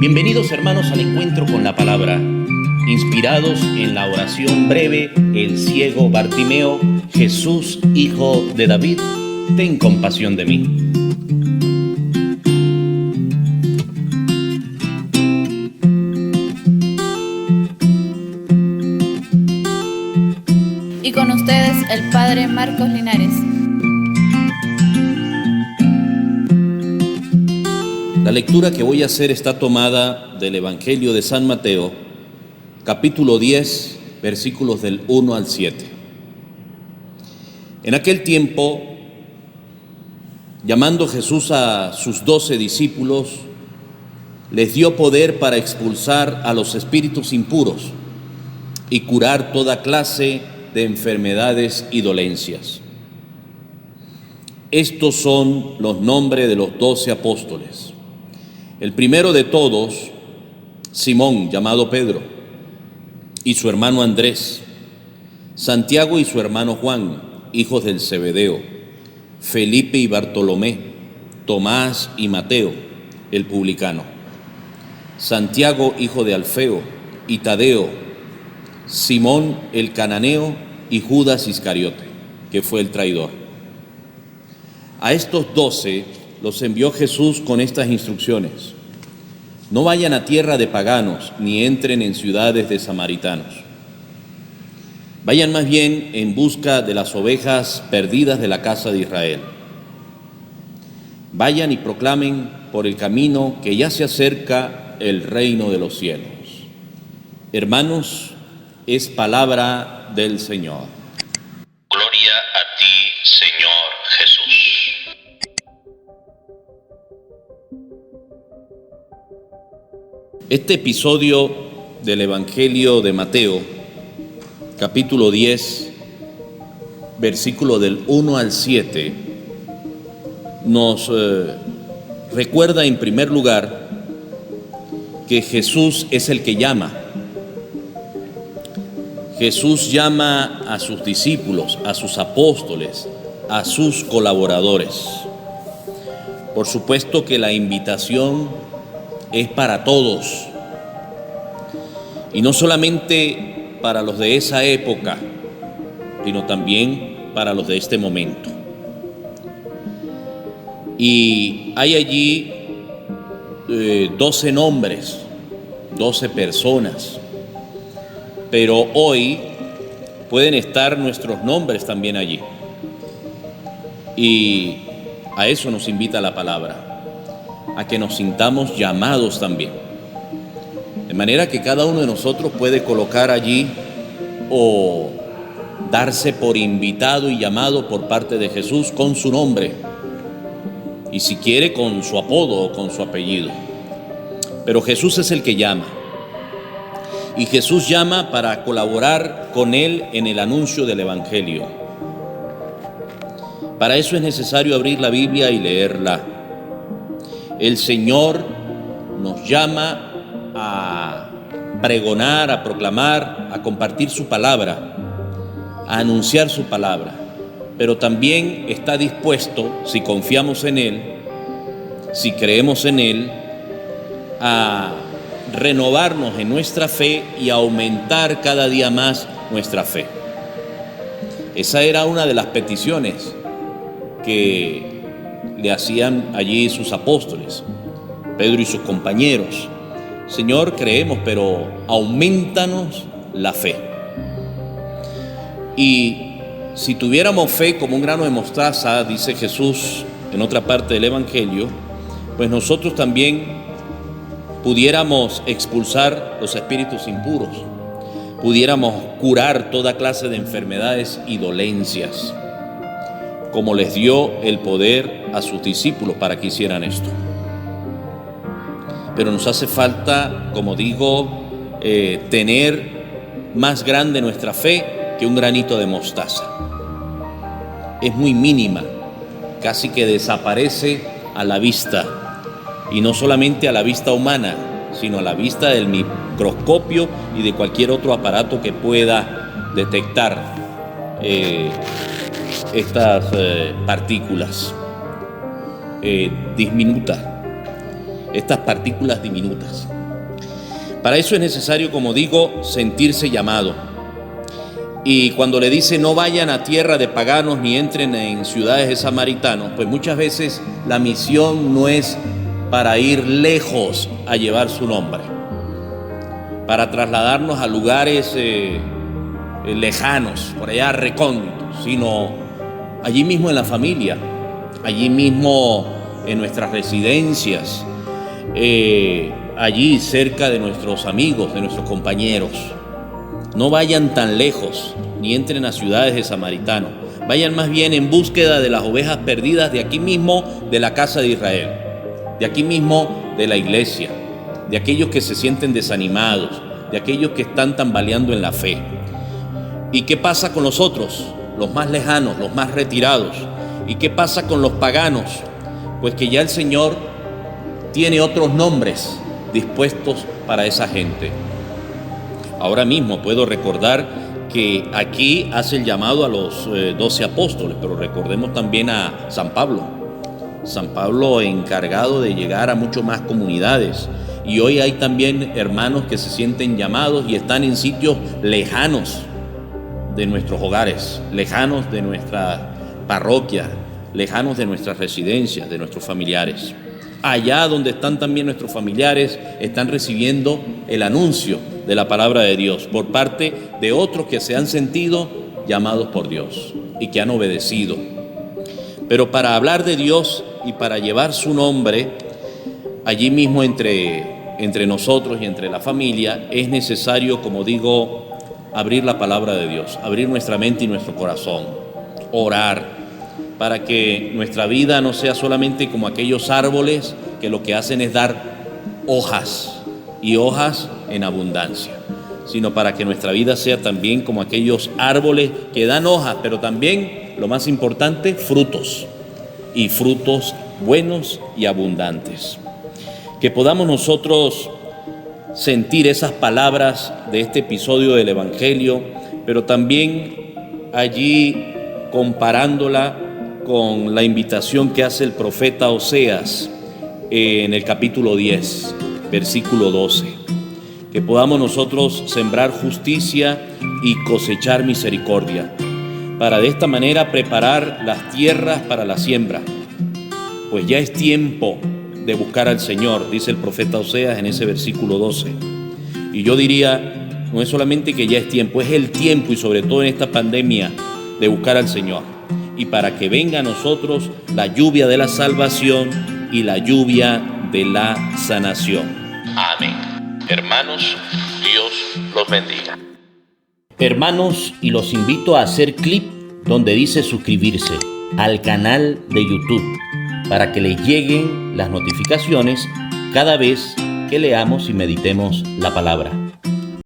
Bienvenidos hermanos al encuentro con la palabra. Inspirados en la oración breve, el ciego Bartimeo: Jesús, hijo de David, ten compasión de mí. Y con ustedes el Padre Marcos Linares. La lectura que voy a hacer está tomada del Evangelio de San Mateo, capítulo 10, versículos del 1 al 7. En aquel tiempo, llamando Jesús a sus 12 discípulos, les dio poder para expulsar a los espíritus impuros y curar toda clase de enfermedades y dolencias. Estos son los nombres de los 12 apóstoles. El primero de todos, Simón, llamado Pedro, y su hermano Andrés, Santiago y su hermano Juan, hijos del Zebedeo, Felipe y Bartolomé, Tomás y Mateo, el publicano, Santiago, hijo de Alfeo, y Tadeo, Simón el cananeo y Judas Iscariote, que fue el traidor. A estos 12 los envió Jesús con estas instrucciones: no vayan a tierra de paganos, ni entren en ciudades de samaritanos. Vayan más bien en busca de las ovejas perdidas de la casa de Israel. Vayan y proclamen por el camino que ya se acerca el reino de los cielos. Hermanos, es palabra del Señor. Gloria a ti, Señor Jesús. Este episodio del Evangelio de Mateo, capítulo 10, versículo del 1 al 7, nos recuerda en primer lugar que Jesús es el que llama. Jesús llama a sus discípulos, a sus apóstoles, a sus colaboradores. Por supuesto que la invitación es para todos, y no solamente para los de esa época, sino también para los de este momento. Y hay allí 12 nombres, 12 personas, pero hoy pueden estar nuestros nombres también allí, y a eso nos invita la palabra, a que nos sintamos llamados también, de manera que cada uno de nosotros puede colocar allí o darse por invitado y llamado por parte de Jesús con su nombre, y si quiere con su apodo o con su apellido. Pero Jesús es el que llama, y Jesús llama para colaborar con Él en el anuncio del Evangelio. Para eso es necesario abrir la Biblia y leerla. El Señor nos llama a pregonar, a proclamar, a compartir su palabra, a anunciar su palabra, pero también está dispuesto, si confiamos en Él, si creemos en Él, a renovarnos en nuestra fe y a aumentar cada día más nuestra fe. Esa era una de las peticiones que le hacían allí sus apóstoles, Pedro y sus compañeros. Señor, creemos, pero aumentanos la fe. Y si tuviéramos fe como un grano de mostaza, dice Jesús en otra parte del Evangelio, pues nosotros también pudiéramos expulsar los espíritus impuros, pudiéramos curar toda clase de enfermedades y dolencias, como les dio el poder a sus discípulos para que hicieran esto. Pero nos hace falta, como digo, tener más grande nuestra fe que un granito de mostaza. Es muy mínima, casi que desaparece a la vista, y no solamente a la vista humana, sino a la vista del microscopio y de cualquier otro aparato que pueda detectar estas partículas diminutas. estas partículas diminutas. Para eso es necesario, como digo, sentirse llamado. Y cuando le dice no vayan a tierra de paganos ni entren en ciudades de samaritanos, pues muchas veces la misión no es para ir lejos a llevar su nombre, para trasladarnos a lugares lejanos, por allá recónditos, sino allí mismo en la familia, allí mismo en nuestras residencias, allí cerca de nuestros amigos, de nuestros compañeros. No vayan tan lejos, ni entren a ciudades de samaritanos. Vayan más bien en búsqueda de las ovejas perdidas de aquí mismo, de la casa de Israel, de aquí mismo, de la iglesia, de aquellos que se sienten desanimados, de aquellos que están tambaleando en la fe. ¿Y qué pasa con los otros, los más lejanos, los más retirados? ¿Y qué pasa con los paganos? Pues que ya el Señor tiene otros nombres dispuestos para esa gente. Ahora mismo puedo recordar que aquí hace el llamado a los 12 apóstoles, pero recordemos también a San Pablo. San Pablo encargado de llegar a mucho más comunidades. Y hoy hay también hermanos que se sienten llamados y están en sitios lejanos de nuestros hogares, lejanos de nuestra parroquia, lejanos de nuestras residencias, de nuestros familiares. Allá donde están también nuestros familiares, están recibiendo el anuncio de la palabra de Dios por parte de otros que se han sentido llamados por Dios y que han obedecido. Pero para hablar de Dios y para llevar su nombre allí mismo entre nosotros y entre la familia, es necesario, como digo, abrir la palabra de Dios, abrir nuestra mente y nuestro corazón, orar, para que nuestra vida no sea solamente como aquellos árboles que lo que hacen es dar hojas, y hojas en abundancia, sino para que nuestra vida sea también como aquellos árboles que dan hojas, pero también, lo más importante, frutos, y frutos buenos y abundantes. Que podamos nosotros sentir esas palabras de este episodio del Evangelio, pero también allí comparándola con la invitación que hace el profeta Oseas en el capítulo 10, versículo 12. Que podamos nosotros sembrar justicia y cosechar misericordia, para de esta manera preparar las tierras para la siembra. Pues ya es tiempo de buscar al Señor, dice el profeta Oseas en ese versículo 12. Y yo diría, no es solamente que ya es tiempo, es el tiempo, y sobre todo en esta pandemia, de buscar al Señor. Y para que venga a nosotros la lluvia de la salvación y la lluvia de la sanación. Amén. Hermanos, Dios los bendiga. Hermanos, y los invito a hacer clic donde dice suscribirse al canal de YouTube para que les lleguen las notificaciones cada vez que leamos y meditemos la palabra.